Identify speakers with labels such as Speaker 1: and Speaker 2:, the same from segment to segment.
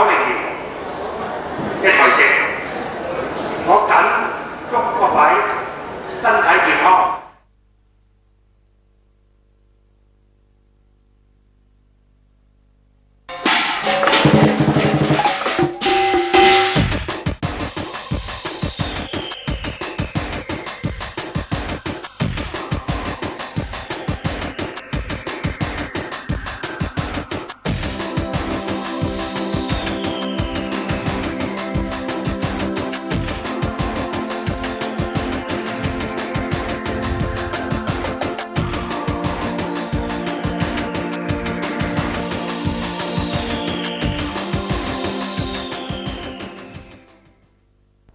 Speaker 1: 年嘅財政，我謹祝各位身體健康。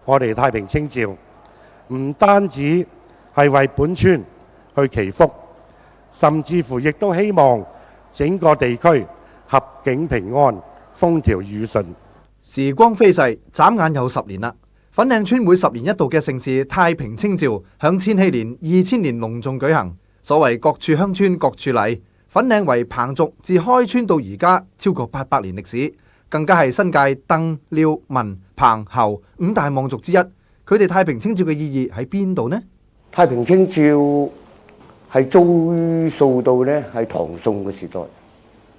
Speaker 2: 我哋太平清醮唔單止係為本村去祈福，甚至乎亦都希望整個地區合境平安、風調雨順。
Speaker 3: 時光飛逝，眨眼又10年啦。粉嶺村每10年一度嘅盛事太平清醮，響千禧年、2000年隆重舉行。所謂各處鄉村各處禮，粉嶺為彭族自開村到而家超過800年歷史。更加係新界鄧、廖、文、彭、侯5大望族之一，佢哋太平清醮嘅意義喺邊度呢？
Speaker 4: 太平清醮係追溯到咧係唐宋嘅時代，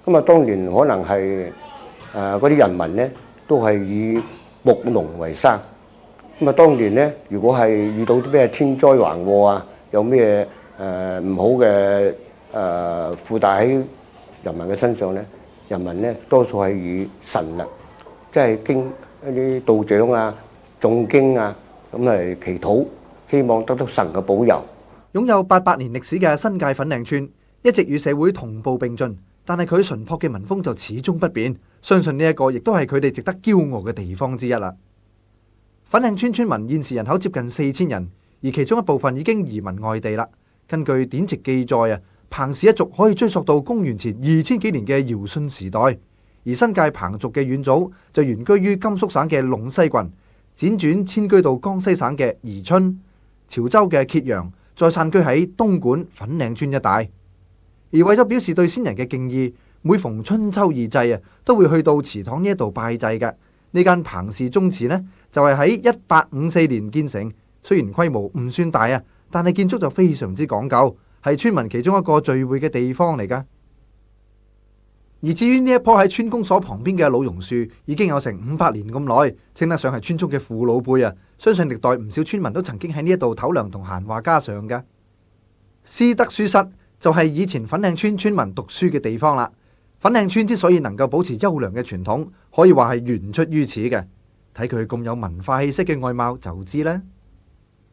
Speaker 4: 咁啊當年可能係嗰啲人民咧都係以牧農為生，咁啊當年咧如果係遇到啲咩天災橫禍啊，有咩唔好嘅附帶喺人民嘅身上咧。人民咧多數係以神力，即係經一啲道長啊、誦經啊咁嚟祈禱，希望得到神嘅保佑。
Speaker 3: 擁有800年歷史嘅新界粉嶺村，一直與社會同步並進，但係佢淳樸嘅民風就始終不變。相信呢一個亦都係佢哋值得驕傲嘅地方之一啦。粉嶺村村民現時人口接近4000人，而其中一部分已經移民外地啦。根據典籍記載啊，彭氏一族可以追溯到公元前2000幾年嘅堯舜時代，而新界彭族嘅遠祖就原居於甘肅省嘅隴西郡，輾轉遷居到江西省嘅宜春、潮州嘅揭陽，再散居喺東莞粉嶺村一帶。而為咗表示對先人嘅敬意，每逢春秋二祭啊，都會去到祠堂呢一度拜祭嘅。呢間彭氏宗祠呢，就係喺1854年建成，雖然規模唔算大啊，但係建築就非常之講究。係村民其中一個聚會嘅地方嚟㗎。而至於呢一棵喺村公所旁邊嘅老榕樹，已經有成500年咁耐，稱得上係村中嘅父老輩啊！相信歷代唔少村民都曾經喺呢一度唞涼同閒話家常㗎。師德書室就係以前粉嶺村村民讀書嘅地方啦。粉嶺村之所以能夠保持優良嘅傳統，可以話係源出於此嘅。睇佢咁有文化氣息嘅外貌就知啦。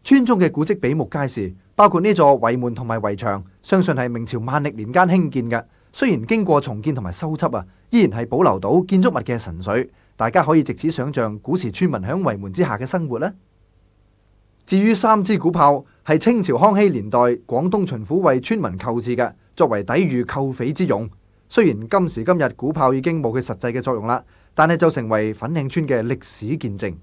Speaker 3: 村中嘅古蹟比目皆是。包括呢座圍門同埋圍牆，相信係明朝萬曆年間興建嘅。雖然經過重建同埋修葺啊，依然係保留到建築物嘅神髓。大家可以藉此想象古時村民響圍門之下嘅生活呢。至於3支鼓炮，係清朝康熙年代廣東巡撫為村民購置嘅，作為抵禦寇匪之用。雖然今時今日鼓炮已經冇佢實際嘅作用啦，但係就成為粉嶺村嘅歷史見證。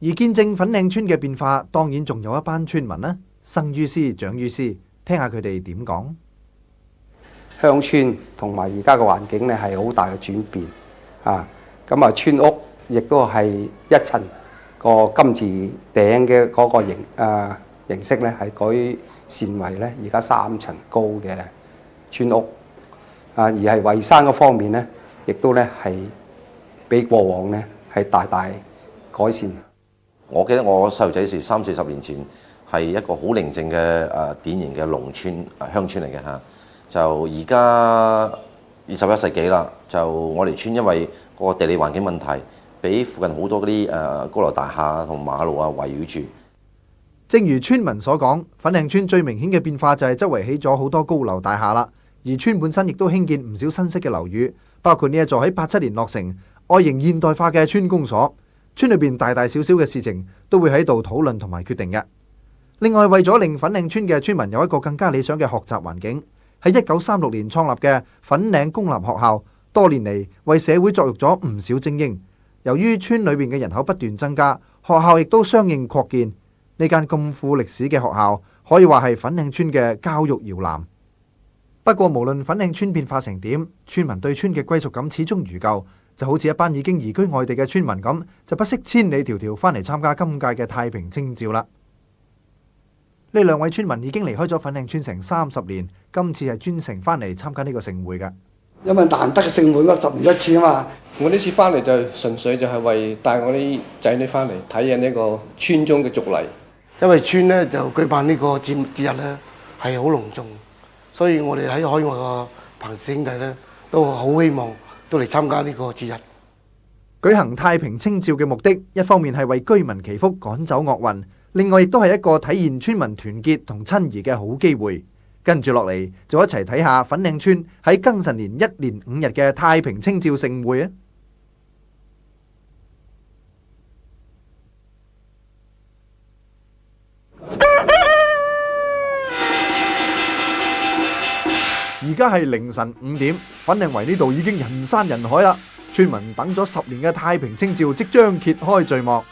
Speaker 3: 而見證粉嶺村嘅變化，當然仲有一班村民啦，生於斯，長於斯，聽下佢哋點講。
Speaker 5: 鄉村同埋而家嘅環境咧係好大嘅轉變啊！咁啊，村屋亦都係一層個金字頂嘅嗰個形式咧，係改善為咧而家3層高嘅村屋啊，而係衞生嗰方面咧，亦都咧係比過往咧係大大改善。
Speaker 6: 我記得我細路仔時30-40年前係一個好寧靜嘅典型嘅農村鄉村嚟嘅嚇，就而家21世紀啦，就我哋村因為個地理環境問題，俾附近好多嗰啲高樓大廈同馬路啊圍繞住。
Speaker 3: 正如村民所講，粉嶺村最明顯嘅變化就係周圍起咗好多高樓大廈啦，而村本身亦都興建唔少新式嘅樓宇，包括呢一座喺87年落成、外形現代化嘅村公所。村裏邊大大小小嘅事情都會喺度討論同埋決定嘅。另外，為咗令粉嶺村嘅村民有一個更加理想嘅學習環境，喺1936年創立嘅粉嶺公立學校，多年嚟為社會作育咗唔少精英。由於村裏邊嘅人口不斷增加，學校亦都相應擴建。呢間咁富歷史嘅學校，可以話係粉嶺村嘅教育搖籃。不過，無論粉嶺村變化成點，村民對村嘅歸屬感始終如舊。就好似一班已經移居外地嘅村民咁，就不惜千里迢迢翻嚟參加今屆嘅太平清醮啦。呢兩位村民已經離開咗粉嶺村成30年，今次係專程翻嚟參加呢個盛會㗎。
Speaker 7: 因為難得嘅盛會，10年一次啊嘛。
Speaker 8: 我呢次翻嚟就純粹就係為帶我啲仔女翻嚟體驗呢個村中嘅俗禮。
Speaker 9: 因為村咧就舉辦呢個節日咧係好隆重，所以我哋喺海外嘅朋氏兄弟咧都好希望都嚟參加呢個節日。
Speaker 3: 舉行太平清醮嘅目的，一方面係為居民祈福趕走惡運，另外亦都係一個體現村民團結同親誼嘅好機會。跟住落嚟就一齊睇下粉嶺村喺庚辰年1連5日嘅太平清醮盛會啊！而家係凌晨5點，粉嶺圍呢度已經人山人海啦。村民等咗10年嘅太平清醮即將揭開序幕。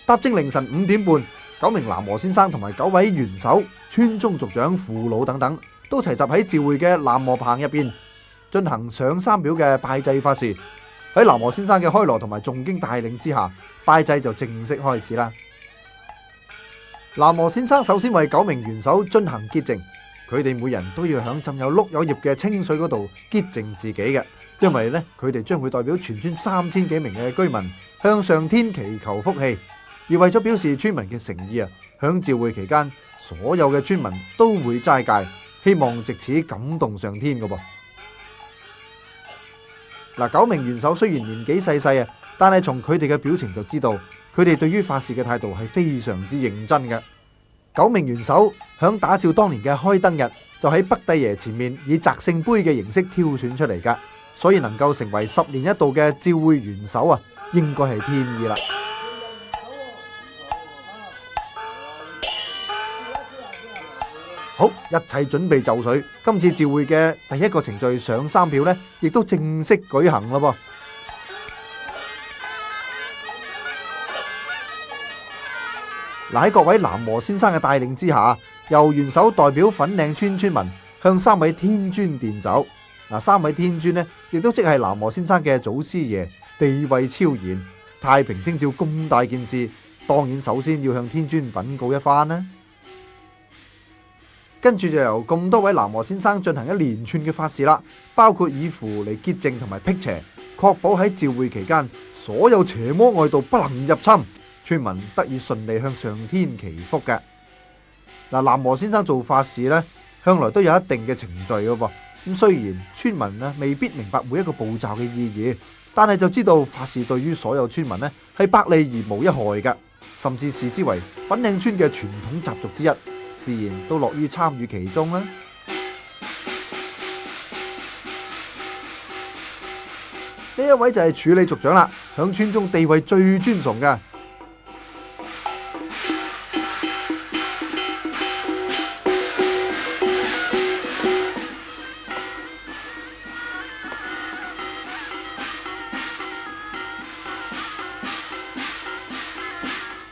Speaker 3: 踏正凌晨5點半，9名南和先生同埋9位元首、村中族長、父老等等，都齊集喺召會嘅南和棚入邊，進行上三表嘅拜祭法事。喺南和先生嘅開羅同埋誦經帶領之下，拜祭就正式開始啦。南和先生首先為9名元首進行潔淨，佢哋每人都要響浸有碌柚葉嘅清水嗰度潔淨自己嘅，因為呢，佢哋將會代表全村3000幾名嘅居民向上天祈求福氣。而為咗表示村民嘅誠意啊，響召會期間，所有嘅村民都會齋戒，希望藉此感動上天嘅噃。嗱，9名元首雖然年紀細細啊，但係從佢哋嘅表情就知道，佢哋對於法事嘅態度係非常之認真嘅。9名元首響打醮當年嘅開燈日，就喺北帝爺前面以擲聖杯嘅形式挑選出嚟噶，所以能夠成為10年一度嘅召會元首啊，應該係天意啦。好，一切準備就緒。今次召會嘅第一個程序上三表呢，亦都正式舉行啦噃。嗱，喺各位南和先生嘅帶領之下，由元首代表粉嶺村村民向3位天尊奠酒。嗱，3位天尊呢，亦都即係南和先生嘅祖師爺，地位超然。太平清醮咁大件事，當然首先要向天尊稟告一番啦。跟住就由咁多位南和先生進行一連串嘅法事啦，包括以符嚟潔淨同埋辟邪，確保喺召會期間所有邪魔外道不能入侵，村民得以順利向上天祈福嘅。嗱，南和先生做法事呢，向來都有一定嘅程序嘅噃。咁雖然村民呢未必明白每一個步驟嘅意義，但係就知道法事對於所有村民呢係百利而無一害嘅，甚至視之為粉嶺村嘅傳統習俗之一。自然都樂於參與其中啦。呢一位就係處理族長啦，響村中地位最尊崇嘅。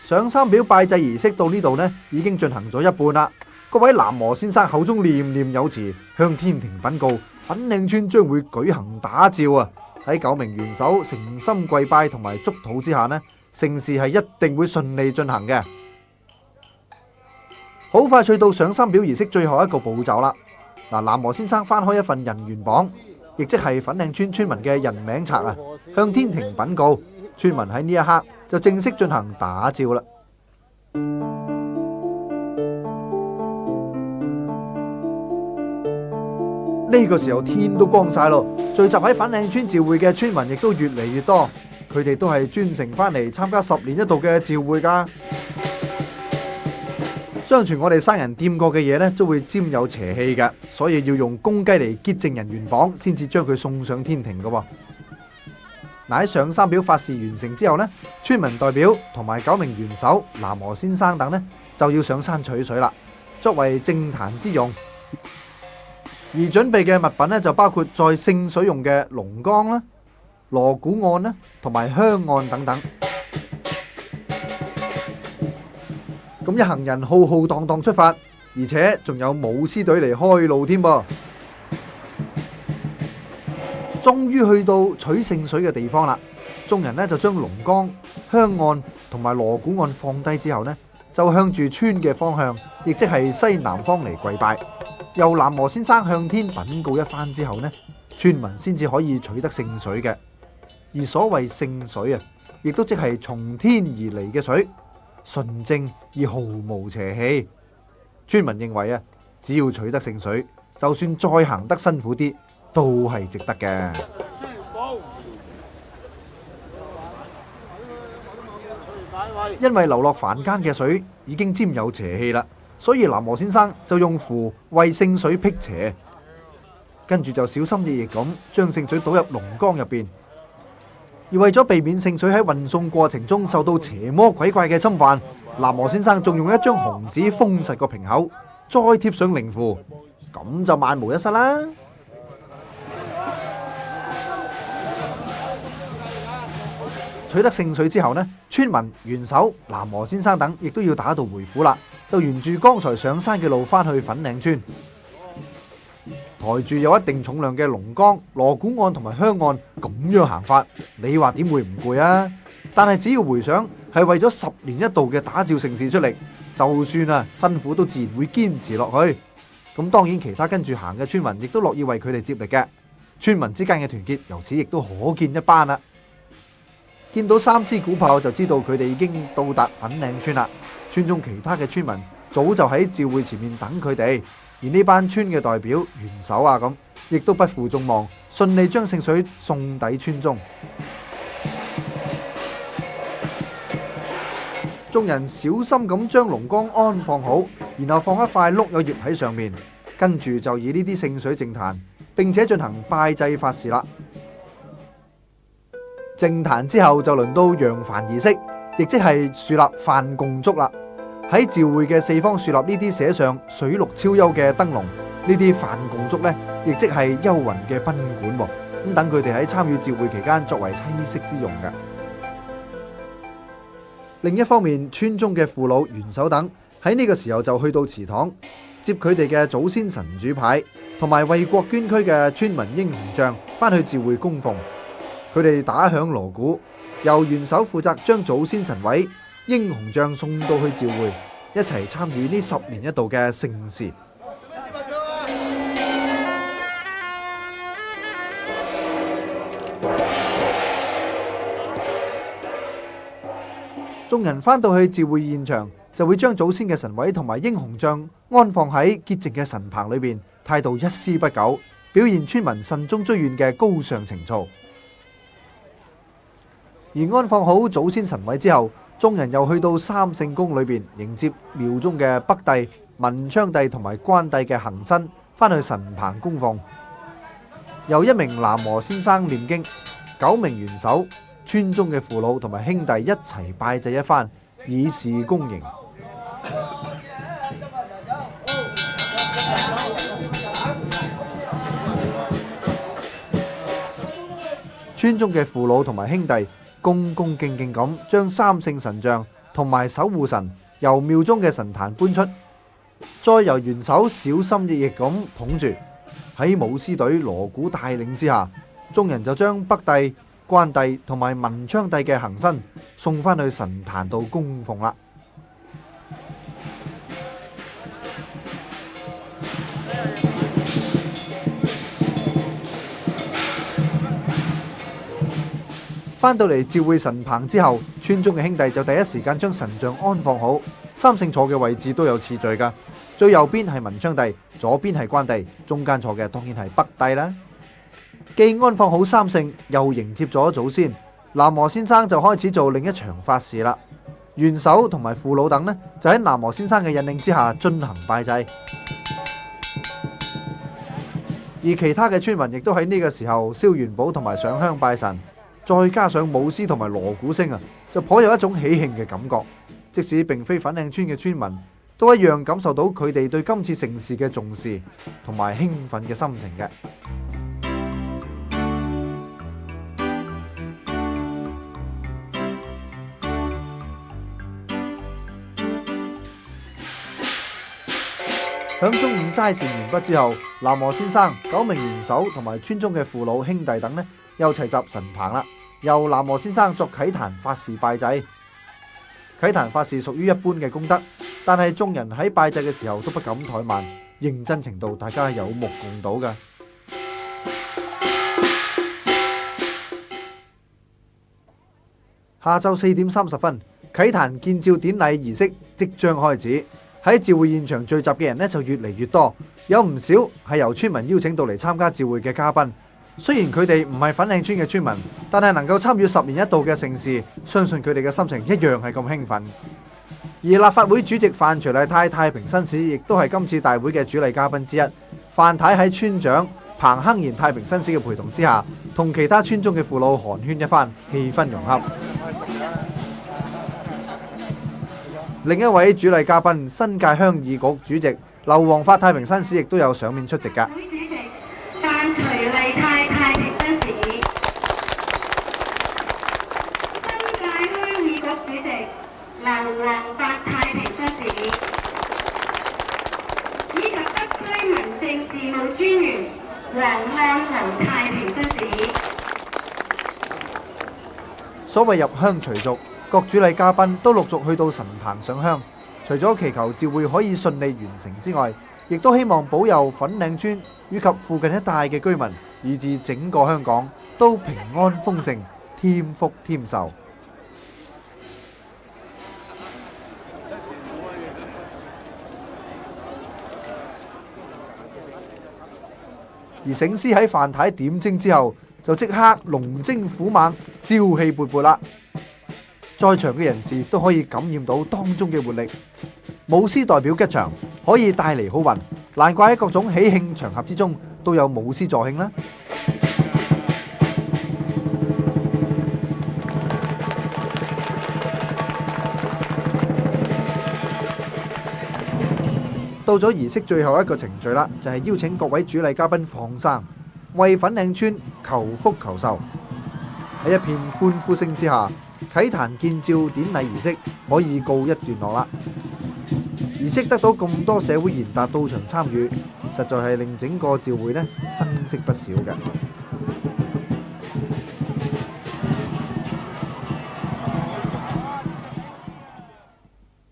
Speaker 3: 上三表拜祭儀式到呢度呢，已經進行咗一半啦。各位南和先生口中念念有詞，向天庭稟告，粉嶺村將會舉行打醮啊！喺9名元首誠心跪拜同埋祝禱之下呢，盛事係一定會順利進行嘅。好快脆到上三表儀式最後一個步驟啦。嗱，南和先生翻開一份人員榜，亦即係粉嶺村村民嘅人名冊啊，向天庭稟告，村民喺呢一刻就正式進行打醮啦。呢個時候天都光晒咯，聚集喺粉嶺村召會嘅村民亦都越嚟越多，佢哋都係專程翻嚟參加10年一度嘅召會噶。相傳我哋生人掂過嘅嘢呢，都會沾有邪氣嘅，所以要用公雞嚟潔淨人員榜，先至將佢送上天庭噶。嗱，喺上三表法事完成之後呢，村民代表同埋9名元首、南和先生等呢，就要上山取水啦，作為政壇之用。而準備嘅物品呢，就包括在聖水用嘅龍缸啦、鑼鼓案啦，同埋香案等等。咁一行人浩浩蕩蕩出發，而且仲有舞獅隊嚟開路添噃。終於去到取聖水嘅地方啦。眾人呢就將龍崗、香岸同埋鑼鼓岸放低之後呢，就向住村嘅方向，亦即係西南方嚟跪拜。由南和先生向天稟告一番之後呢，村民先至可以取得聖水嘅。而所謂聖水啊，亦都即係從天而嚟嘅水，純正而毫無邪氣。村民認為啊，只要取得聖水，就算再行得辛苦啲，都係值得嘅。因為流落凡間嘅水已經沾有邪氣啦，所以南和先生就用符為聖水辟邪，跟住就小心翼翼咁將聖水倒入龍崗入邊。而為咗避免聖水喺運送過程中受到邪魔鬼怪嘅侵犯，南和先生仲用一張紅紙封實個瓶口，再貼上靈符，咁就萬無一失啦。取得聖水之後呢，村民、元首、南和先生等亦都要打道回府啦，就沿住剛才上山嘅路返去粉嶺村。抬住有一定重量嘅龍崗、鑼鼓岸同埋香岸咁樣行法，你話點會唔攰啊？但係只要回想係為咗10年一度嘅打醮盛事出力，就算啊辛苦都自然會堅持落去。咁當然其他跟住行嘅村民亦都樂意為佢哋接力嘅，村民之間嘅團結由此亦都可見一斑啦。見到3支鼓炮就知道佢哋已經到達粉嶺村啦。村中其他嘅村民早就喺醮會前面等佢哋，而呢班村嘅代表元首啊咁，亦都不負眾望，順利將聖水送抵村中。眾人小心咁將龍崗安放好，然後放一塊碌柚葉喺上面，跟住就以呢啲聖水淨壇，並且進行拜祭法事啦。淨壇之後就輪到揚幡儀式，亦即係樹立范共燭啦。喺醮會嘅四方樹立呢啲寫上水陸超幽嘅燈籠，呢啲范共燭呢，亦即係幽魂嘅賓館喎。咁等佢哋喺參與醮會期間作為棲息之用嘅。另一方面，村中嘅父老、元首等喺呢個時候就去到祠堂接佢哋嘅祖先神主牌，同埋為國捐軀嘅村民英雄像返去醮會供奉。佢哋打響鑼鼓，由元首負責將祖先神位、英雄像送到去醮會，一齊參與呢10年一度嘅盛事。眾人返到去醮會現場，就會將祖先嘅神位同埋英雄像安放喺潔淨嘅神棚裏邊，態度一絲不苟，表現村民慎終追遠嘅高尚情操。而安放好祖先神位之後，眾人又去到三聖宮裏邊迎接廟中嘅北帝、文昌帝同埋關帝嘅行身，返去神棚供奉。由1名南和先生念經，9名元首、村中嘅父老同埋兄弟一齊拜祭一番，以示恭迎。村中嘅父老同埋兄弟恭恭敬敬咁將三聖神像同埋守護神由廟中嘅神壇搬出，再由元首小心翼翼咁捧住，喺舞獅隊鑼鼓帶領之下，眾人就將北帝、關帝同埋文昌帝嘅行身送返去神壇度供奉啦。返到嚟醮會神棚之後，村中嘅兄弟就第一時間將神像安放好，三聖坐嘅位置都有次序噶。最右邊係文昌帝，左邊係關帝，中間坐嘅當然係北帝啦。既安放好三聖，又迎接咗祖先，南和先生就開始做另一場法事啦。元首同埋父老等呢，就喺南和先生嘅引領之下進行拜祭，而其他嘅村民亦都喺呢個時候燒元寶同埋上香拜神。再加上舞獅同埋鑼鼓聲啊，就頗有一種喜慶嘅感覺。即使並非粉嶺村嘅村民，都一樣感受到佢哋對今次盛事嘅重視同埋興奮嘅心情嘅。響中午齋膳完畢之後，南和先生、9名元首同埋村中嘅父老兄弟等呢，又齊集神棚啦。由南和先生作啟壇法事拜祭。啟壇法事屬於一般嘅功德，但係眾人喺拜祭嘅時候都不敢怠慢，認真程度大家有目共睹㗎。下晝4點30分，啟壇建醮典禮儀式即將開始。喺召會現場聚集嘅人呢就越嚟越多，有唔少係由村民邀請到嚟參加召會嘅嘉賓。雖然佢哋唔係粉嶺村嘅村民，但係能夠參與10年一度嘅盛事，相信佢哋嘅心情一樣係咁興奮。而立法會主席范徐麗泰太平紳士亦都係今次大會嘅主禮嘉賓之一。范太喺村長彭亨賢太平紳士嘅陪同之下，同其他村中嘅父老寒暄一番，氣氛融洽。另一位主禮嘉賓新界鄉議局主席劉皇發太平紳士亦都有上面出席㗎。
Speaker 10: 會主席范徐麗泰太平紳士，新界鄉議局主席劉皇發太平紳士，以及北區民政事務專員黃漢豪太平紳士。
Speaker 3: 所謂入鄉隨俗，各主禮嘉賓都陸續去到神棚上香，除咗祈求召會可以順利完成之外，亦都希望保佑粉嶺村以及附近一帶嘅居民，以至整個香港都平安豐盛，添福添壽。而醒獅喺范太點睛之後，就即刻龍精虎猛，朝氣勃勃啦！在場嘅人士都可以感染到當中嘅活力。舞獅代表吉祥，可以帶嚟好運，難怪喺各種喜慶場合之中都有舞獅助慶啦。到咗儀式最後一個程序啦，就係邀請各位主禮嘉賓放生，為粉嶺村求福求壽。喺一片歡呼聲之下，啟壇建醮典禮儀式可以告一段落啦。儀式得到咁多社會賢達到場參與，實在係令整個召會呢生色不少嘅。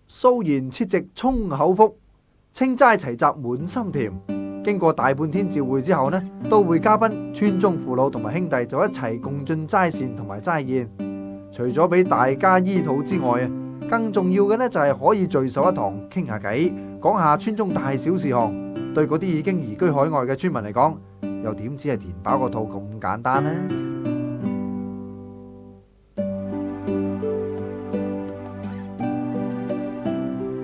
Speaker 3: 素言切席充口福，清齋齊集滿心甜。經過大半天召會之後呢，到會嘉賓、村中父老同埋兄弟就一齊共進齋膳同埋齋宴。除咗俾大家醫肚之外啊，更重要嘅呢就係可以聚首一堂，傾下偈，講下村中大小事項。對嗰啲已經移居海外嘅村民嚟講，又點止係填飽個肚咁簡單呢？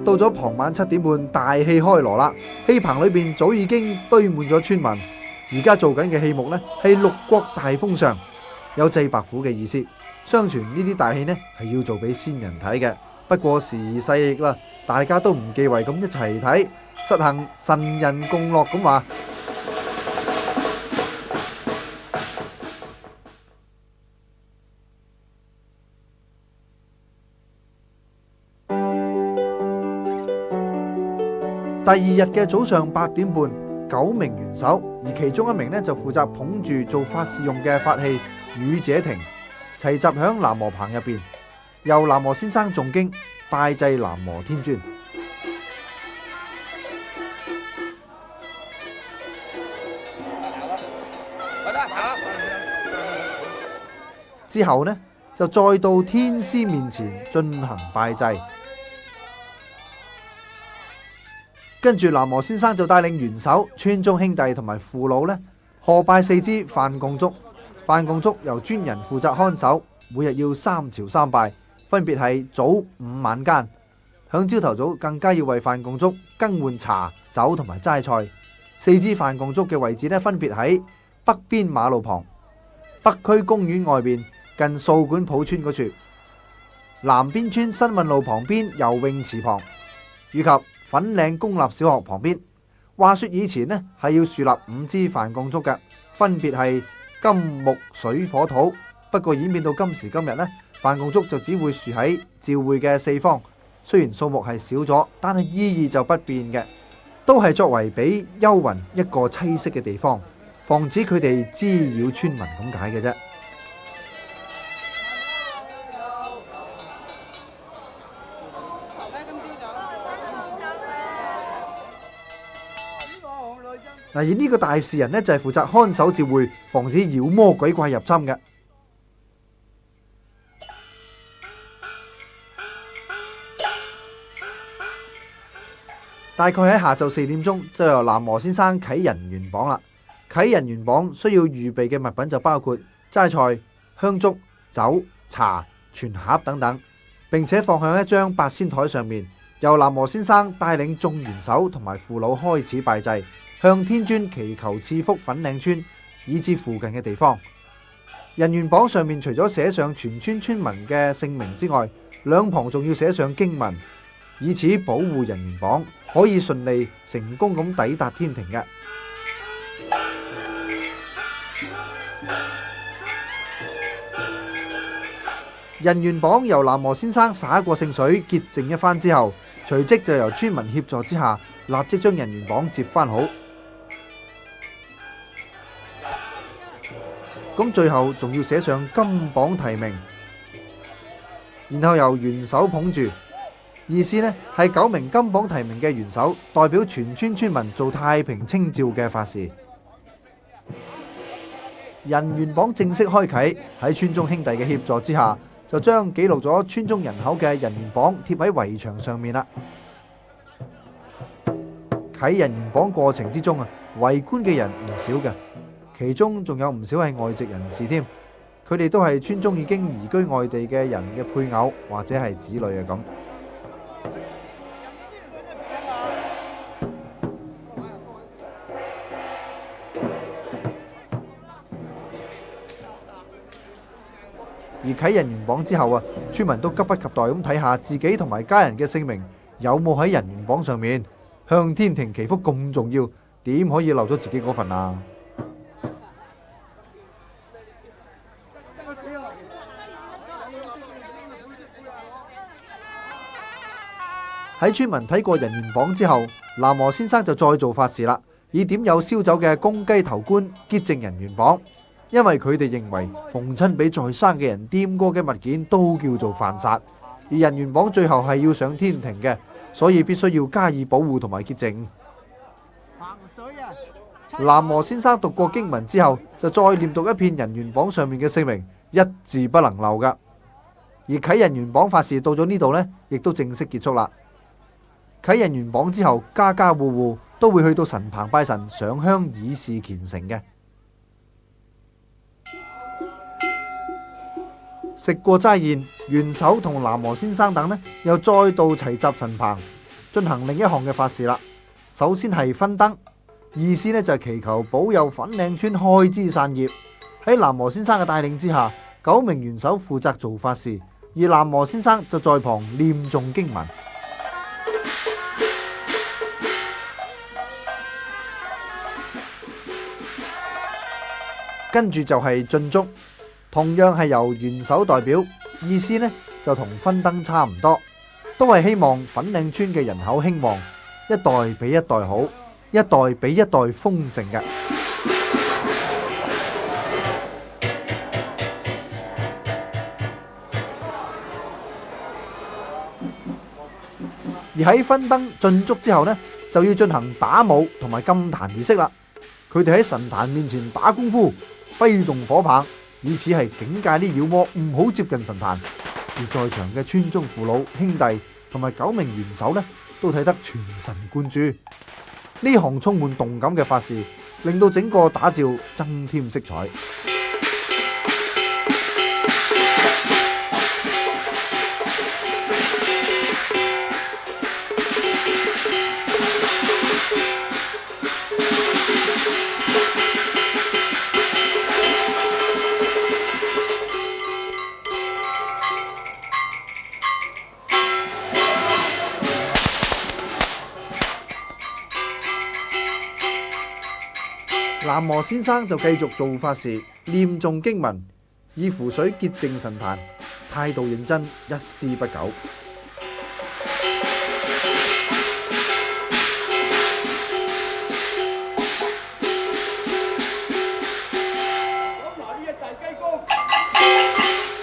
Speaker 3: 到咗傍晚7點半，大戲開鑼啦！戲棚裏邊早已經堆滿咗村民。而家做緊嘅戲目呢係六國大封相，有祭白虎嘅意思。相傳呢啲大戲呢係要做俾先人睇嘅。不過時移世易啦，大家都唔忌諱咁一齊睇，實行神人共樂咁話。第二日嘅早上8點半，9名元首，而其中一名呢就負責捧住做法事用嘅法器雨者亭，齊集響南和棚入邊，由南和先生誦經拜祭南和天尊。之後呢就再到天師面前進行拜祭。跟住南和先生就帶領元首、村中兄弟同埋父老呢，賀拜4支飯供燭。飯供燭由專人負責看守，每日要3朝3拜，分別係早、午、晚間。響朝頭早更加要為飯供燭更換茶、酒同埋齋菜。4支飯供燭嘅位置呢，分別喺北邊馬路旁、北區公園外邊近掃管埔村嗰處、南邊村新運路旁邊游泳池旁，以及粉嶺公立小學旁邊。話說以前呢係要樹立5支飯供燭嘅，分別係金木水火土。不過演變到今時今日呢，飯供燭就只會豎喺召會嘅4方。雖然數目係少咗，但係意義就不變嘅。都係作為俾幽魂一個棲息嘅地方，防止佢哋滋擾村民咁解嘅啫。而呢個大士人呢，就係負責看守節會，防止妖魔鬼怪入侵嘅。大概喺下晝4點鐘，就由南和先生啟人元榜啦。啟人元榜需要預備嘅物品就包括齋菜、香燭、酒、茶、全盒等等，並且放向一張八仙台上面，由南和先生帶領眾元首同埋父老開始拜祭，向天尊祈求賜福粉嶺村以至附近嘅地方。人元榜上面除咗寫上全村村民嘅姓名之外，兩旁仲要寫上經文，以此保護人元榜可以順利成功咁抵達天庭嘅。人元榜由南和先生灑過聖水潔淨一番之後，隨即就由村民協助之下，立即將人元榜接翻好。咁最後仲要寫上金榜題名，然後由元首捧住，意思呢係9名金榜題名嘅元首代表全村村民做太平清醮嘅法事。人元榜正式開啟，喺村中兄弟嘅協助之下，就將記錄咗村中人口嘅人元榜貼喺圍牆上面啦。啟人元榜過程之中啊，圍觀嘅人唔少嘅，其中仲有唔少係外籍人士添，佢哋都係村中已經移居外地嘅人嘅配偶或者係子女啊咁。而啟人元榜之後啊，村民都急不及待咁睇下自己同埋家人嘅姓名有冇喺人元榜上面。向天庭祈福咁重要，點可以漏咗自己嗰份啊？喺村民睇過人元榜之後，南和先生就再做法事啦，以點有燒酒嘅公雞頭棺潔淨人元榜。因為佢哋認為逢親俾在生嘅人掂過嘅物件都叫做犯殺，而人元榜最後係要上天庭嘅，所以必須要加以保護同埋潔淨。南和先生讀過經文之後，就再念讀一遍人元榜上面嘅姓名，一字不能漏噶。而啟人元榜法事到咗呢度呢，亦都正式結束啦。啟人元榜之後，家家戶戶都會去到神棚拜神、上香以示虔誠嘅。食過齋宴，元首同南和先生等呢，又再度齊集神棚，進行另一項嘅法事啦。首先係分燈，意思呢就係祈求保佑粉嶺村開枝散葉。喺南和先生嘅帶領之下，9名元首負責做法事，而南和先生就在旁念誦經文。跟住就係進燭。同樣係由元首代表，意思呢就同分燈差唔多，都係希望粉嶺村嘅人口興旺，一代比一代好，一代比一代豐盛嘅。而喺分燈進燭之後呢，就要進行打舞同埋金壇儀式啦。佢哋喺神壇面前打功夫，揮動火棒，以此係警戒啲妖魔唔好接近神壇。而在場嘅村中父老兄弟同埋9名元首呢，都睇得全神貫注。呢項充滿動感嘅法事，令到整個打醮增添色彩。南和先生就繼續做法事，念誦經文，以符水潔淨神壇，態度認真，一絲不苟。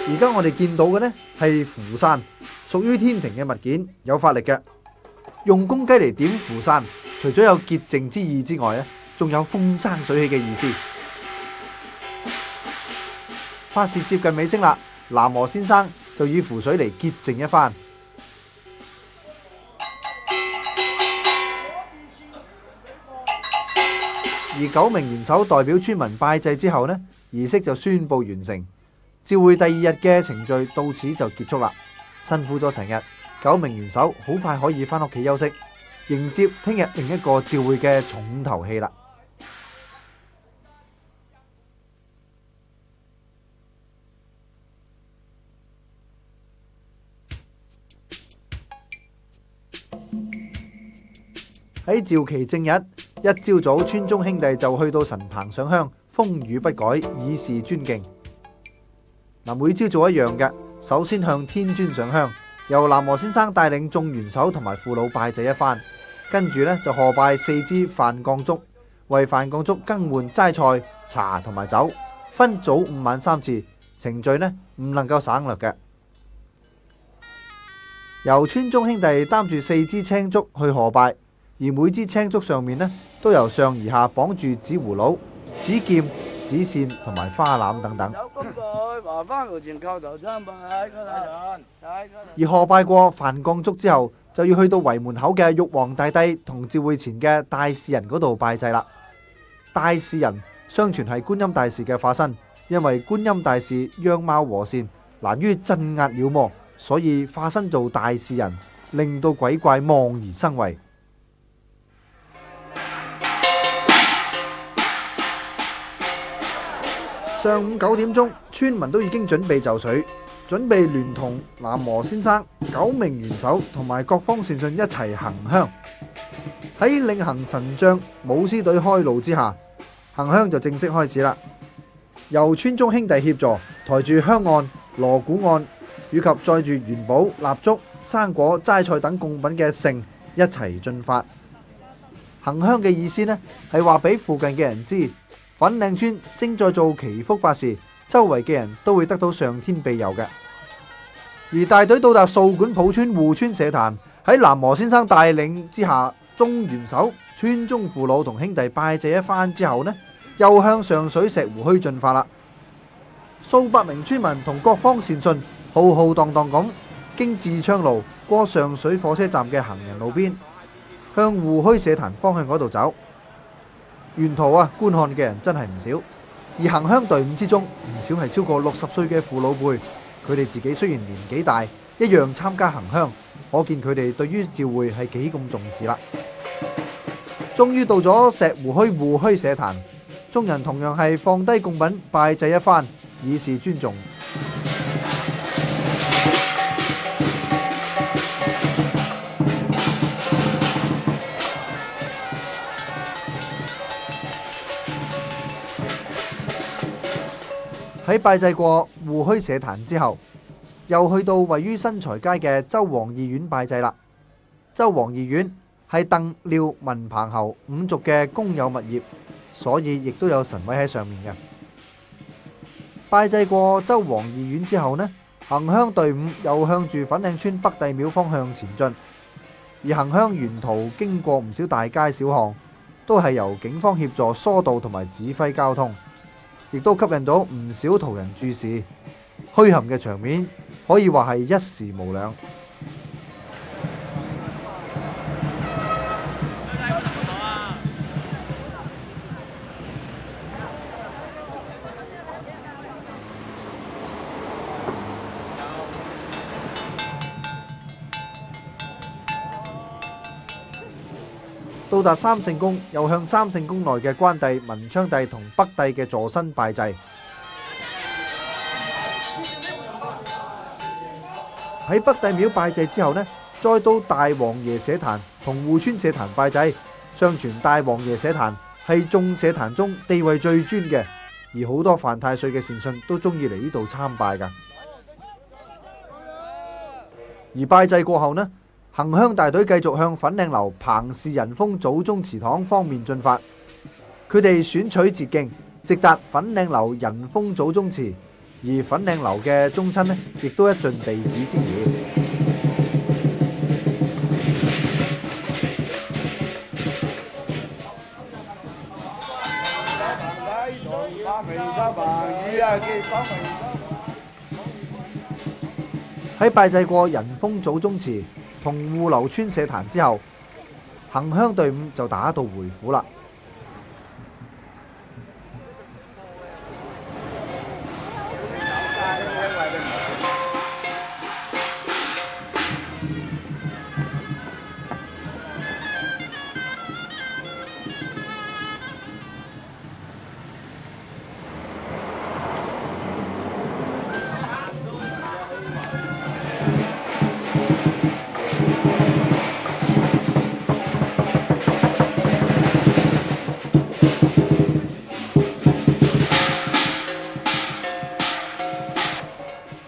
Speaker 3: 而家我哋見到嘅呢係符傘，屬於天庭嘅物件，有法力嘅。用公雞嚟點符傘，除咗有潔淨之意之外咧，仲有風生水起嘅意思。法事接近尾聲啦，南無先生就以符水嚟潔淨一番。而9名元首代表村民拜祭之後呢，儀式就宣布完成。召會第2日嘅程序到此就結束啦。辛苦咗成日，9名元首好快可以翻屋企休息，迎接聽日另一個召會嘅重頭戲啦。喺召期正日，一朝早，村中兄弟就去到神棚上香，風雨不改，以示尊敬。每朝做一樣嘅，首先向天尊上香，由南無先生帶領眾元首同埋父老拜祭一番，跟住呢，就賀拜4支飯降燭，為飯降燭更換齋菜、茶同埋酒，分早午晚3次，程序呢唔能夠省略嘅。由村中兄弟擔住4支青竹去賀拜，而每支青竹上面呢都由上而下綁住紙葫蘆、紙劍、紙扇同埋花籃等等。而賀拜過飯降燭之後，就要去到圍門口嘅玉皇大帝同召會前嘅大士人嗰度拜祭啦。大士人相傳係觀音大士嘅化身，因為觀音大士樣貌和善，難於鎮壓妖魔，所以化身做大士人，令到鬼怪望而生畏。上午9點鐘，村民都已經準備就緒，準備聯同南無先生、9名元首同埋各方善信一齊行香。喺領行神將舞獅隊開路之下，行香就正式開始啦。由村中兄弟協助，抬住香案、鑼鼓案，以及載住元寶、蠟燭、生果、齋菜等供品嘅聖一齊進發。行香嘅意思呢，係話俾附近嘅人知，粉嶺村正在做祈福法事，周圍嘅人都會得到上天庇佑嘅。而大隊到達掃管埔村護村社壇，喺南無先生帶領之下，眾元首、村中父老同兄弟拜祭一番之後呢，又向上水石湖墟進發啦。數百名村民同各方善信浩浩蕩蕩咁經智昌路過上水火車站嘅行人路邊，向湖墟社壇方向嗰度走。沿途觀看嘅人真係唔少，而行香隊伍之中唔少係超過60歲嘅父老輩，佢哋自己雖然年紀大，一樣參加行香，可見佢哋對於召會係幾咁重視啦。終於到咗石湖墟護墟社壇，眾人同樣係放低供品拜祭一番，以示尊重。喺拜祭過護墟社壇之後，又去到位於新財街嘅周王義院拜祭啦。周王義院係鄧廖文彭侯5族嘅公有物業，所以亦都有神位喺上面嘅。拜祭過周王義院之後呢，行香隊伍又向住粉嶺村北帝廟方向前進，而行香沿途經過唔少大街小巷，都係由警方協助疏導同埋指揮交通，亦都吸引到唔少途人注視，墟冚嘅場面可以話係一時無兩。到達三聖宮，又向三聖宮內嘅關帝、文昌帝同北帝嘅座身拜祭。喺北帝廟拜祭之後呢，再到大王爺社壇同護村社壇拜祭。相傳大王爺社壇係眾社壇中地位最尊嘅，而好多犯太歲嘅善信都中意嚟呢度參拜㗎。而拜祭過後呢，行香大隊繼續向粉嶺樓彭氏仁豐祖宗祠堂方面進發，佢哋選取捷徑，直達粉嶺樓仁豐祖宗祠，而粉嶺樓嘅宗親呢，亦都一盡地主之誼。喺拜祭過仁豐祖宗祠同護樓村社壇之後，行鄉隊伍就打道回府啦。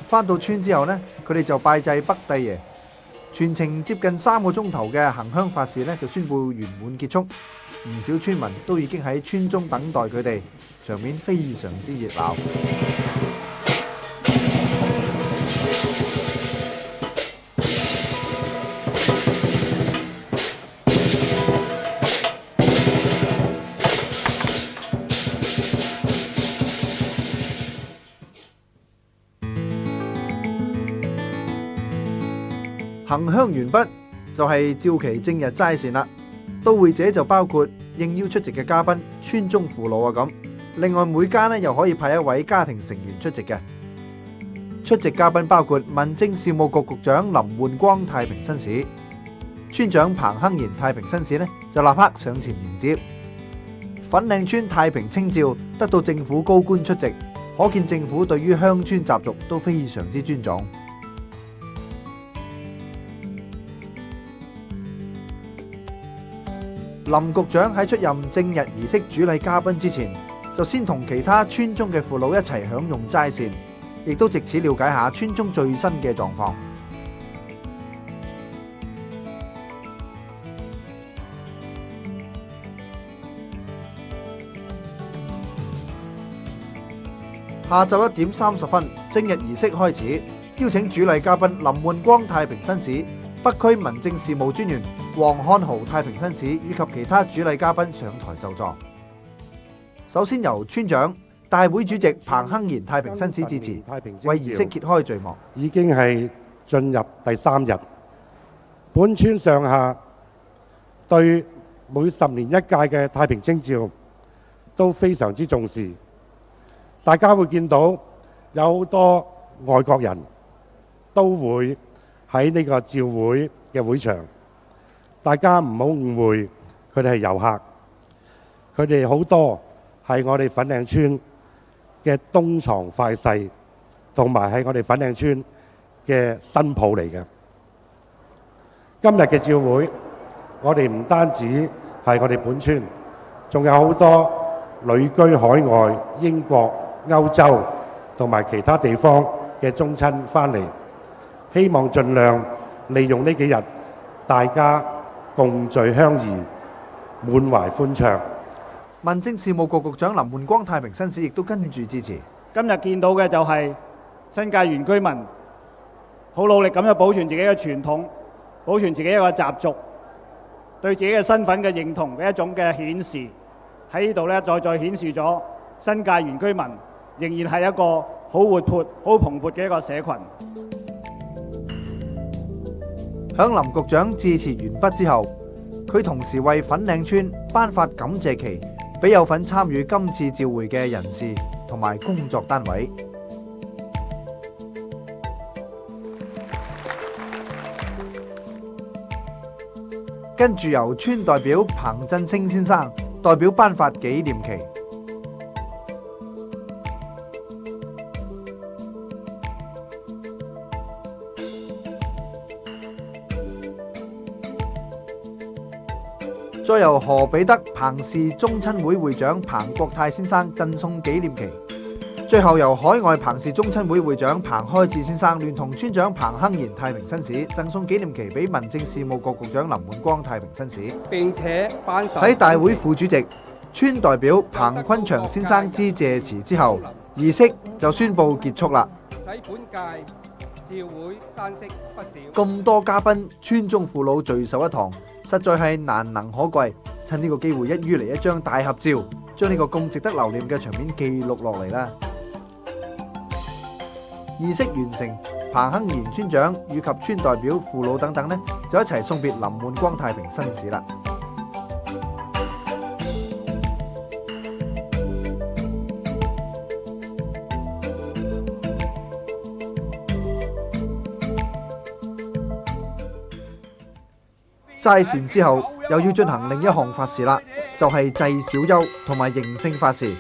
Speaker 3: 返到村之後呢，佢哋就拜祭北帝爺，全程接近3個鐘頭嘅行鄉法事呢，就宣布圓滿結束。唔少村民都已經喺村中等待佢哋，場面非常之熱鬧。行鄉完畢就係召期正日齋膳啦，到會者就包括應邀出席嘅嘉賓、村中父老啊咁。另外每家呢又可以派一位家庭成員出席嘅。出席嘉賓包括民政事務局局長林煥光太平紳士，村長彭亨賢太平紳士呢就立刻上前迎接。粉嶺村太平清醮得到政府高官出席，可見政府對於鄉村習俗都非常之尊重。林局長喺出任正日儀式主禮嘉賓之前，就先同其他村中嘅父老一齊享用齋膳，亦都藉此了解下村中最新嘅狀況。下晝1點30分，正日儀式開始，邀請主禮嘉賓林煥光太平紳士、北區民政事務專員黃漢豪太平紳士以及其他主禮嘉賓上台就座。首先由村長、大會主席彭亨賢太平紳士致辭，為儀式揭開序幕。
Speaker 2: 已經係進入第3日，本村上下對每10年一屆嘅太平清醮都非常之重視。大家會見到有好多外國人都會喺呢個醮會嘅會場，大家唔好誤會，佢哋係遊客，佢哋好多係我哋粉嶺村嘅東床快婿，同埋係我哋粉嶺村嘅新抱嚟嘅。今日嘅醮會，我哋唔單止係我哋本村，仲有好多旅居海外、英國、歐洲同埋其他地方嘅宗親返嚟。希望盡量利用呢幾日，大家共聚鄉誼，滿懷歡暢。
Speaker 3: 民政事務局局長林煥光太平紳士亦都跟住致辭。
Speaker 11: 今日見到嘅就係新界原居民好努力咁樣保存自己嘅傳統，保存自己一個習俗，對自己嘅身份嘅認同嘅一種嘅顯示。喺呢度呢，再顯示咗新界原居民仍然係一個好活潑、好蓬勃嘅一個社群。
Speaker 3: 響林局長致辭完畢之後，佢同時為粉嶺村頒發感謝旗俾有份參與今次醮會嘅人士同埋工作單位。跟住由村代表彭振清先生代表頒發紀念旗。再由何彼得彭氏宗親會會長彭國泰先生贈送紀念旗，最後由海外彭氏宗親會會長彭開智先生聯同村長彭亨賢太平紳士贈送紀念旗俾民政事務局局長林煥光太平紳士，
Speaker 5: 並且頒授。
Speaker 3: 喺大會副主席、村代表彭坤祥先生致謝詞之後，儀式就宣布結束啦。
Speaker 12: 使本屆召會山色不少。
Speaker 3: 咁多嘉賓，村中父老聚首一堂，實在係難能可貴。趁呢個機會，一於嚟一張大合照，將呢個咁值得留念嘅場面記錄落嚟啦。儀式完成，彭亨賢村長以及村代表、父老等等呢，就一齊送別林煥光太平紳士啦。齋禪之後，又要進行另一項法事啦，就係祭小休同埋迎聖法事。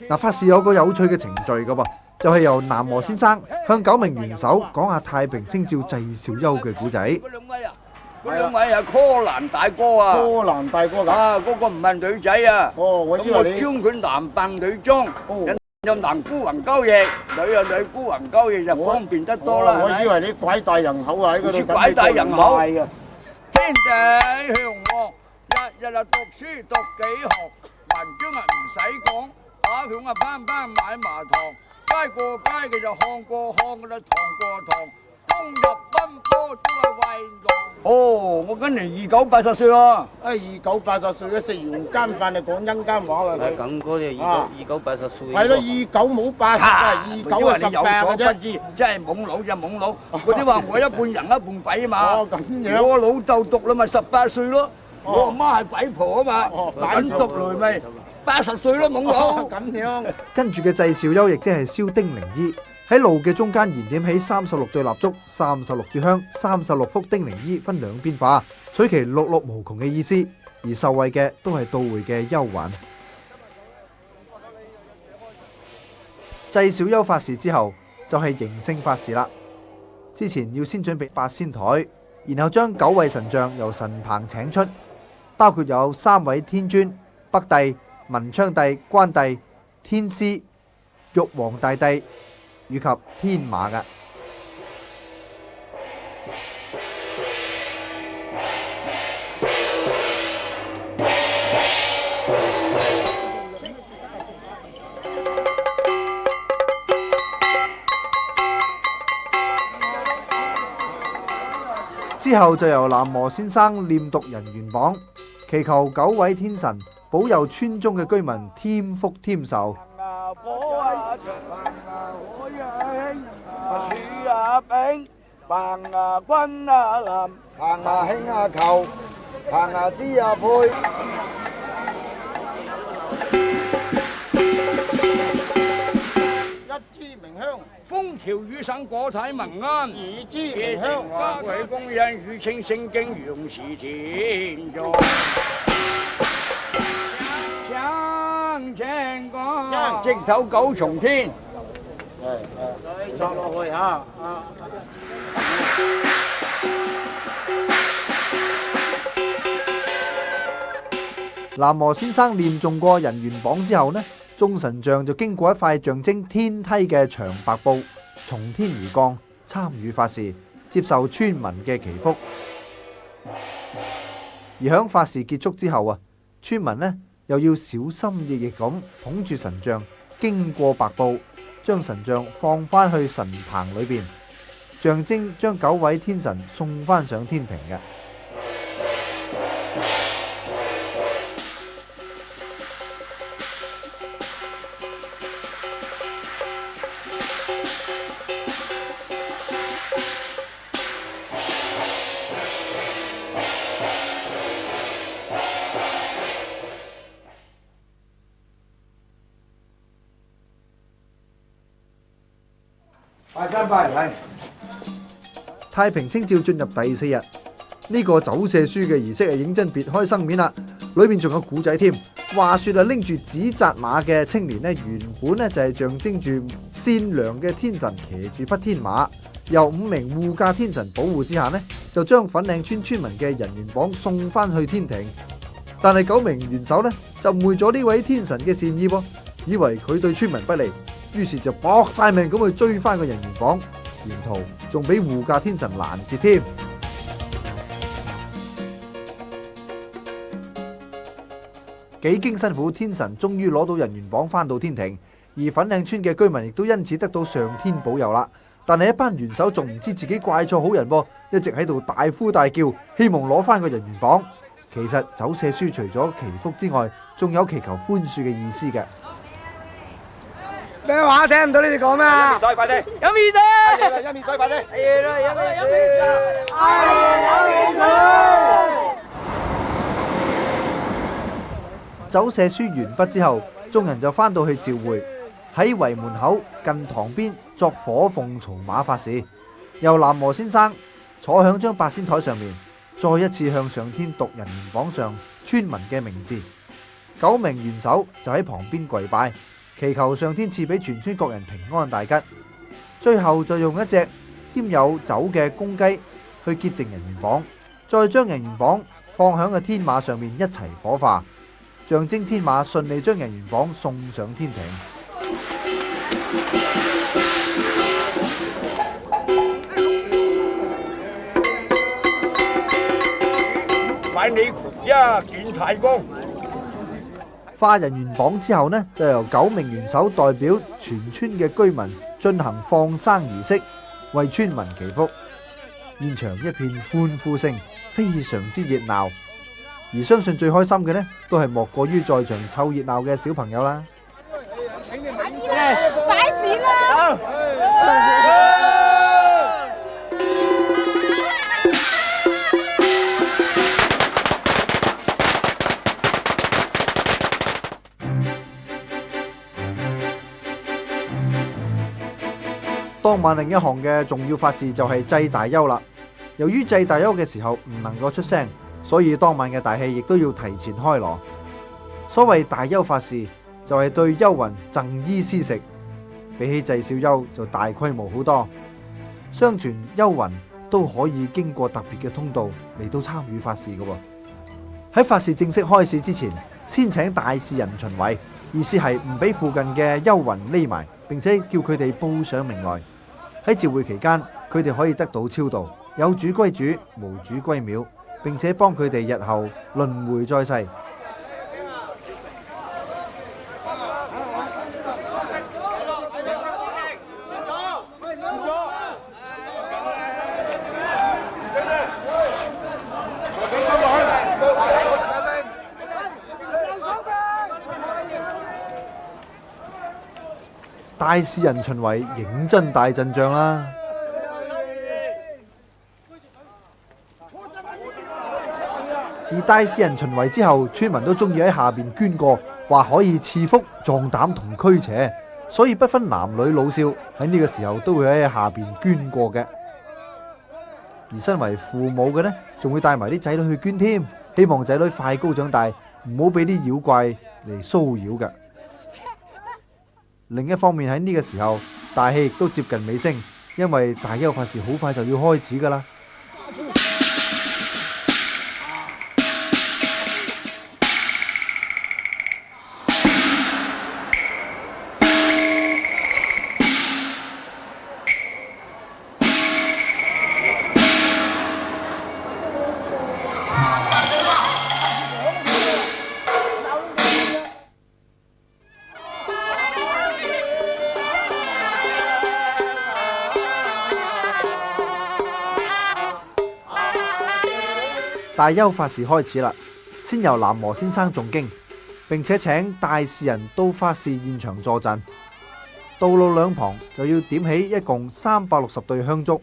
Speaker 3: 嗱，法事有個有趣嘅程序噶噃，就係由南和先生向9名元首講下太平清醮祭小休嘅古仔。
Speaker 13: 嗰兩位啊，柯蘭大哥啊，柯蘭大哥啊，嗰個唔係女仔啊，我以為你將佢男扮女裝，有男孤魂交翼，女有女孤魂交翼就方便得多啦。
Speaker 14: 我以為你拐帶人口啊喺嗰度，
Speaker 13: 拐帶人口。天地向旺，日日啊讀書讀幾學，文章啊唔使講，打響啊班班買麻糖，街過街嘅就巷過巷嘅啦，堂過堂，冬日奔波都係為樂。哦，我今年29、80歲啊！29、
Speaker 14: 80歲啊，食完間飯就講陰間話啦。
Speaker 15: 係咁嗰啲29、80歲。
Speaker 14: 係咯，29冇80啊，29係18嘅啫。
Speaker 13: 真係懵佬就懵佬，嗰啲話我一半人一半鬼啊嘛。
Speaker 14: 哦，咁樣。
Speaker 13: 我老豆讀啦咪18歲咯，我阿媽係鬼婆啊嘛，咁讀嚟咪80歲咯，懵佬。
Speaker 14: 咁樣。
Speaker 3: 跟住嘅祭小休亦即係燒丁靈衣，喺爐嘅中間燃點起36對蠟燭、36炷香、36幅丁靈衣，分兩邊化，取其六六無窮嘅意思。而受惠嘅都係到會嘅憂患。祭小休法事之後，就係迎聖法事啦。之前要先準備八仙台，然後將9位神像由神棚請出，包括有3位天尊、北帝、文昌帝、關帝、天師、玉皇大帝以及天馬嘅。之後就由南和先生念讀人緣榜，祈求9位天神保佑村中嘅居民添福添壽。
Speaker 13: 風調雨傘國泰民安，夜城花卉供應，雨清聖經揚時前在。向前講，直走9重天。
Speaker 14: 坐落去嚇。
Speaker 3: 南和先生念誦過人緣榜之後呢，眾神像就經過一塊象徵天梯嘅長白布，從天而降，參與法事，接受村民嘅祈福。而響法事結束之後啊，村民呢又要小心翼翼咁捧住神像，經過白布，將神像放翻去神棚裏邊，象徵將9位天神送翻上天庭嘅。
Speaker 14: 拜山拜嚟。
Speaker 3: 太平清醮進入第4日，呢個走射書嘅儀式係認真別開生面啦，裏面仲有古仔添。話說啊，拎住紙紮馬嘅青年呢，原本呢就係象徵住善良嘅天神騎住匹天馬，由5名護駕天神保護之下呢，就將粉嶺村村民嘅人緣榜送翻去天庭。但係9名元首呢，就誤會咗呢位天神嘅善意噃，以為佢對村民不利，於是就搏晒命咁去追翻個人緣榜，沿途仲俾護駕天神攔截添。幾經辛苦，天神終於攞到人緣榜翻到天庭，而粉嶺村嘅居民亦都因此得到上天保佑啦。但係一班元首仲唔知自己怪錯好人噃，一直喺度大呼大叫，希望攞翻個人員榜。其實走赦書除咗祈福之外，仲有祈求寬恕嘅意思嘅。
Speaker 13: 咩話？聽唔到你哋講咩啊？一面水快啲，有面水，一面水快啲，係啦，有面水，有面水。
Speaker 3: 走赦書完畢之後，眾人就翻到去召會，喺圍門口近堂邊作火鳳曹馬法事，由南和先生坐響張八仙台上面，再一次向上天讀人員榜上村民嘅名字。9名元首就喺旁邊跪拜，祈求上天賜俾全村各人平安大吉。最後就用一隻沾有酒嘅公雞去潔淨人員榜，再將人員榜放響個天馬上面一齊火化，象徵天馬順利將人員榜送上天庭。
Speaker 13: 買你一件太公。
Speaker 3: 化人員榜之後呢，就由9名元首代表全村嘅居民進行放生儀式，為村民祈福。現場一片歡呼聲，非常之熱鬧。而相信最開心嘅呢，都係莫過於在場湊熱鬧嘅小朋友啦。
Speaker 16: 擺錢啦！
Speaker 3: 當晚另一項嘅重要法事就係祭大幽啦。由於祭大幽嘅時候唔能夠出聲，所以當晚嘅大戲亦都要提前開鑼。所謂大幽法事就係對幽魂贈衣施食，比起祭小幽就大規模好多。相傳幽魂都可以經過特別嘅通道嚟到參與法事嘅喎。喺法事正式開始之前，先請大事人巡圍，意思係唔俾附近嘅幽魂匿埋，並且叫佢哋報上名來。喺召會期間，佢哋可以得到超度，有主歸主，無主歸廟，並且幫佢哋日後輪迴再世。大事人巡圍認真大陣仗啦！而大事人巡圍之後，村民都中意喺下邊捐過，話可以賜福、壯膽同驅邪，所以不分男女老少喺呢個時候都會喺下邊捐過嘅。而身為父母嘅呢，仲會帶埋啲仔女去捐添，希望仔女快高長大，唔好俾啲妖怪嚟騷擾嘅。另一方面喺呢個時候，大戲亦都接近尾聲，因為大幽法事好快就要開始噶啦。大幽法事開始啦，先由南和先生誦經，並且請大事人到法事現場坐鎮。道路兩旁就要點起一共360對香燭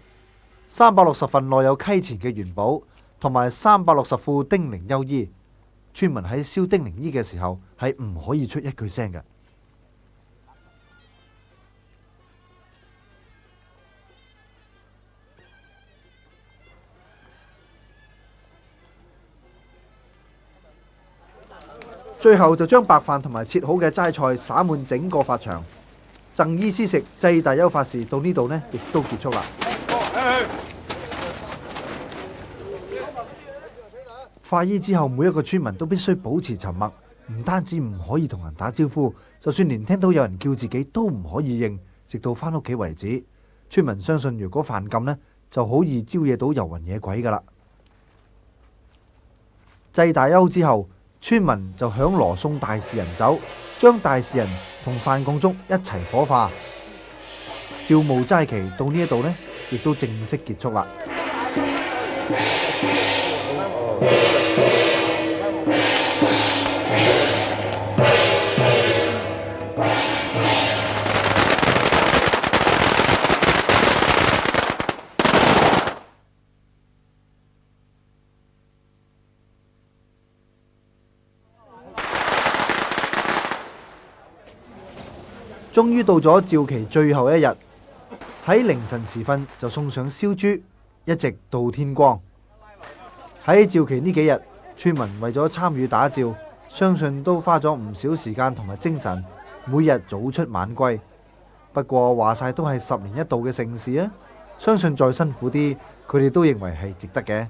Speaker 3: ，360份內有溪錢嘅元寶，同埋360副丁靈幽衣。村民喺燒丁靈衣嘅時候係唔可以出一句聲嘅。最後就將白飯同埋切好嘅齋菜灑滿整個法場，贈衣施食祭大幽法事到呢度呢，亦都結束啦。化衣之後，每一個村民都必須保持沉默，唔單止唔可以同人打招呼，就算連聽到有人叫自己都唔可以應，直到返屋企為止。村民相信，如果犯禁呢，就好易招惹到遊魂野鬼噶啦。祭大幽之後，村民就響鑼送大士人走，將大士人同范鋼燭一齊火化。趙墓齋期到呢一度呢，亦都正式結束啦。終於到咗醮期最後一日，喺凌晨時分就送上燒豬，一直到天光。喺醮期呢幾日，村民為咗參與打醮，相信都花咗唔少時間同埋精神，每日早出晚歸。不過話晒都係10年一度嘅盛事啊，相信再辛苦啲，佢哋都認為係值得嘅。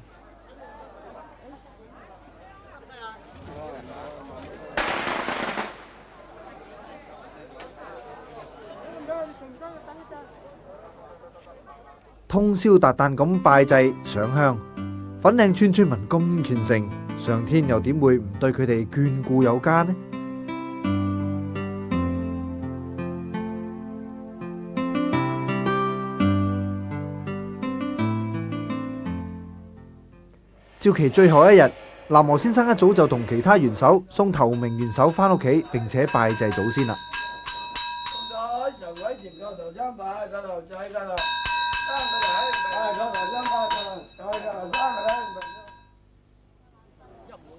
Speaker 3: 通宵達旦咁拜祭上香，粉嶺村村民咁虔誠，上天又點會唔對佢哋眷顧有加呢？醮期最後一日，南和先生一早就同其他元首送頭名元首返屋企，並且拜祭祖先啦。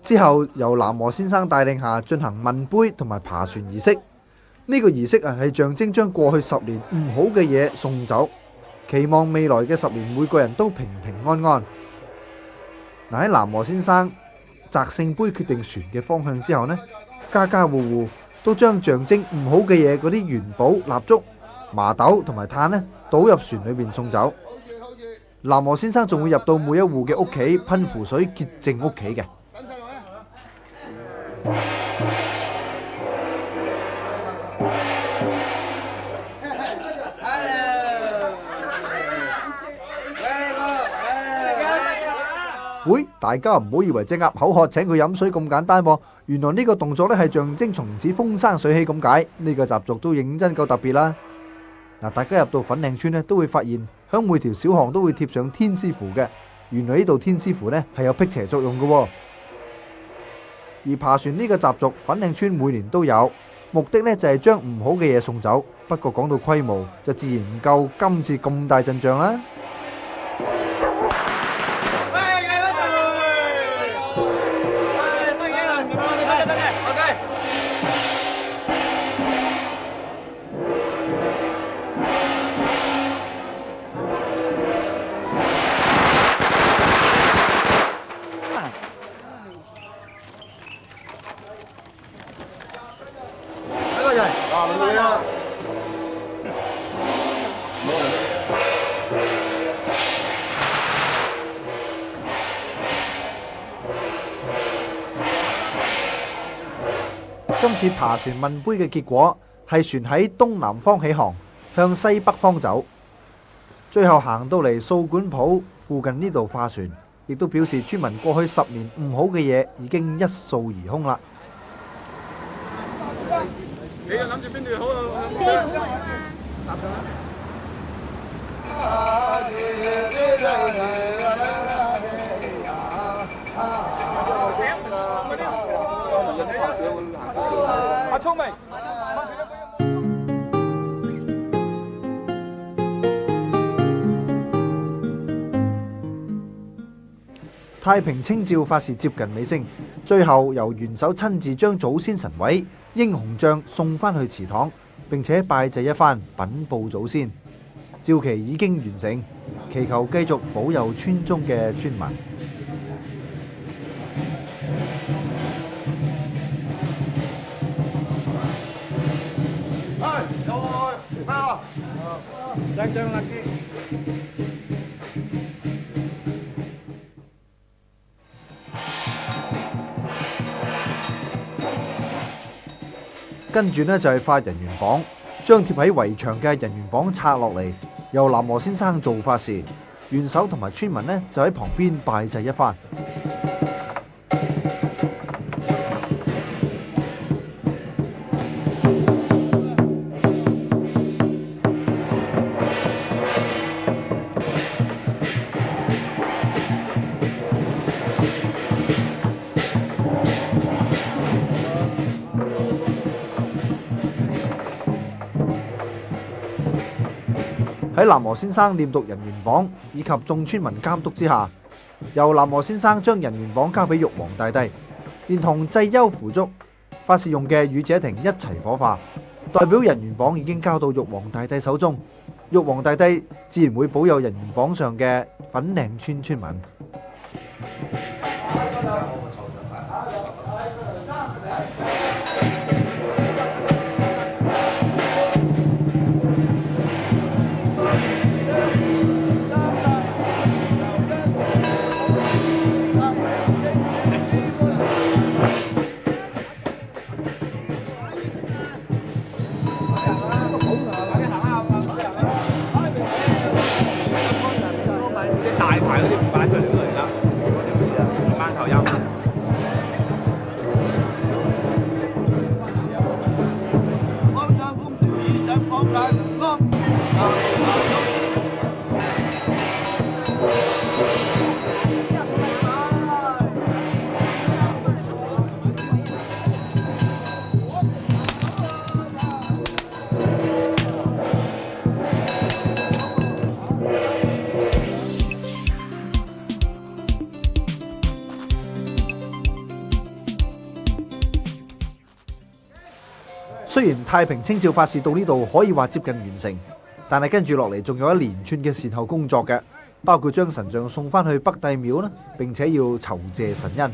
Speaker 3: 之後由南和先生帶領下進行問杯同埋爬船儀式。呢個儀式係象徵將過去10年唔好嘅嘢送走，期望未來嘅10年每個人都平平安安。喺南和先生擲聖杯決定船嘅方向之後呢，家家戶戶都將象徵唔好嘅嘢嗰啲元寶、蠟燭、麻豆同埋炭呢倒入船裏邊送走。南和先生仲會入到每一戶嘅屋企噴符水潔淨屋企嘅。喂，大家唔好以為隻鴨口渴請佢飲水咁簡單噃，原來呢個動作咧係象徵從此風生水起咁解。呢個習俗都認真夠特別啦。嗱，大家入到粉嶺村咧，都會發現響每條小巷都會貼上天師符嘅。原來呢度天師符咧係有辟邪作用嘅。而爬船呢個習俗，粉嶺村每年都有，目的呢就係將唔好嘅嘢送走。不過講到規模，就自然唔夠今次咁大陣仗啦。今次爬船問杯嘅結果係船喺東南方起航，向西北方走，最後行到嚟掃管埔附近呢度化船，亦都表示村民過去10年唔好嘅嘢已經一掃而空啦。
Speaker 14: 你又諗住邊度好啊？阿聰明。
Speaker 3: 太平清醮法事接近尾聲，最後由元首親自將祖先神位英雄像送返去祠堂，並且拜祭一番，稟報祖先。醮期已經完成，祈求繼續保佑村中嘅村民。跟住呢，就係發人員榜，將貼喺圍牆嘅人員榜拆落嚟，由南和先生做法事，元首同埋村民呢，就喺旁邊拜祭一番。喺南和先生念讀人員榜以及眾村民監督之下，由南和先生將人員榜交俾玉皇大帝，連同祭幽符燭、法事用嘅雨者亭一齊火化，代表人員榜已經交到玉皇大帝手中，玉皇大帝自然會保佑人員榜上嘅粉嶺村村民。雖然太平清醮法事到呢度可以話接近完成，但係跟住落嚟仲有一連串嘅善後工作嘅，包括將神像送翻去北帝廟啦，並且要酬謝神恩。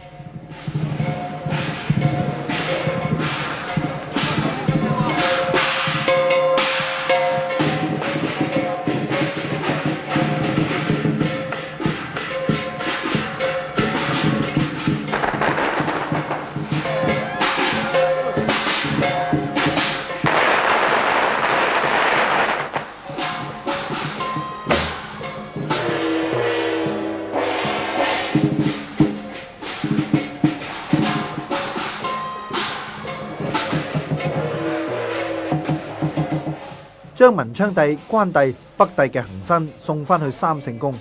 Speaker 3: 將文昌帝、關帝、北帝嘅行身送翻去三聖宮，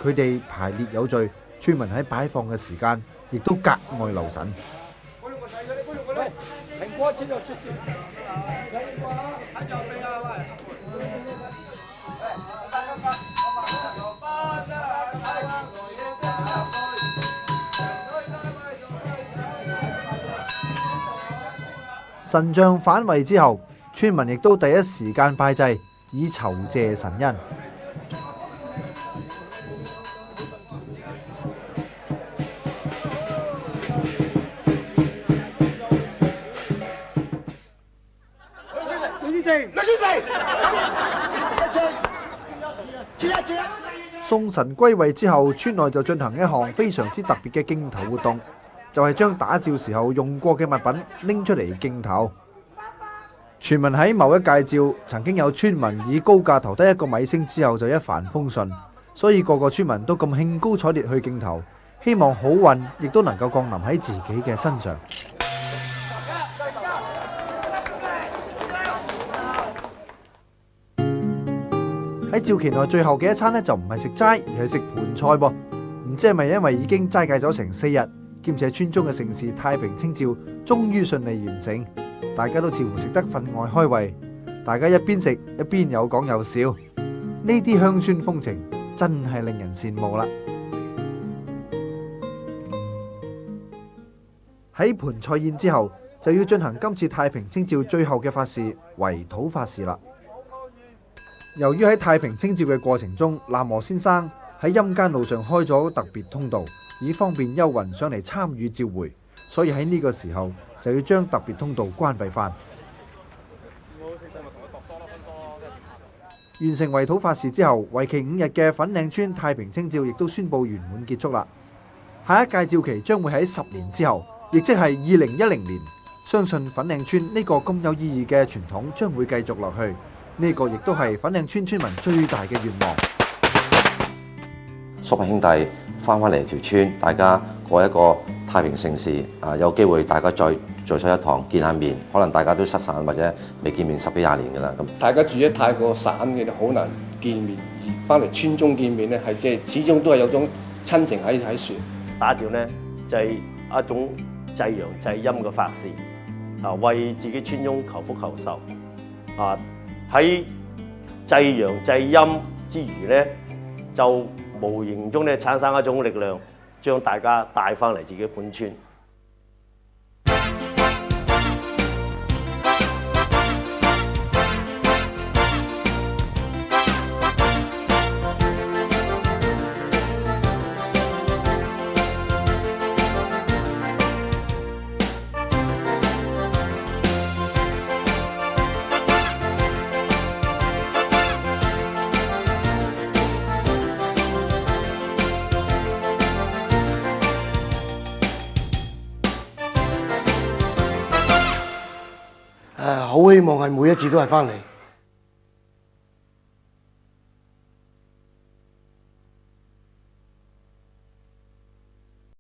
Speaker 3: 佢哋排列有序，村民喺擺放嘅時間亦都格外留神。神像返位之後，村民亦都第一時間拜祭，以酬謝神恩。送神歸位之後，村內就進行一項非常之特別嘅競投活動，就係將打醮時候用過嘅物品拎出嚟競投。傳聞喺某一屆醮，曾經有村民以高價投低1個米星之後就一帆風順，所以個個村民都咁興高采烈去競投，希望好運亦都能夠降臨喺自己嘅身上。喺醮期內最後嘅一餐呢，就唔係食齋，而係食盤菜噃。唔知係咪因為已經齋戒咗成4日，兼且村中嘅盛事太平清醮終於順利完成，大家都似乎食得分外開胃，大家一邊食一邊有講有笑，呢啲鄉村風情真係令人羨慕啦。喺盤菜宴之後，就要進行今次太平清醮最後嘅法事圍土法事啦。由於喺太平清醮嘅過程中，南和先生喺陰間路上開咗特別通道，以方便幽魂上嚟參與召回，所以喺呢個時候就要將特別通道關閉翻。完成圍土法事之後，為期5日嘅粉嶺村太平清醮亦都宣布圓滿結束啦。下一屆醮期將會喺10年之後，亦即係2010年。相信粉嶺村呢個咁有意義嘅傳統將會繼續落去。呢個亦都係粉嶺村村民最大嘅願望。
Speaker 6: 叔伯兄弟翻嚟條村，大家過一個太平盛事啊！有機會大家再聚首一堂，見下面，可能大家都失散或者未見面10幾20年㗎啦。咁
Speaker 8: 大家住得太過散嘅，好難見面。而翻嚟村中見面咧，係即係始終都係有種親情喺處。
Speaker 16: 打醮咧就係一種祭陽祭陰嘅法事，啊，為自己村中求福求壽，啊。喺祭陽祭陰之餘咧，就無形中咧產生一種力量，將大家帶翻嚟自己本村。
Speaker 9: 好希望係每一次都係翻嚟。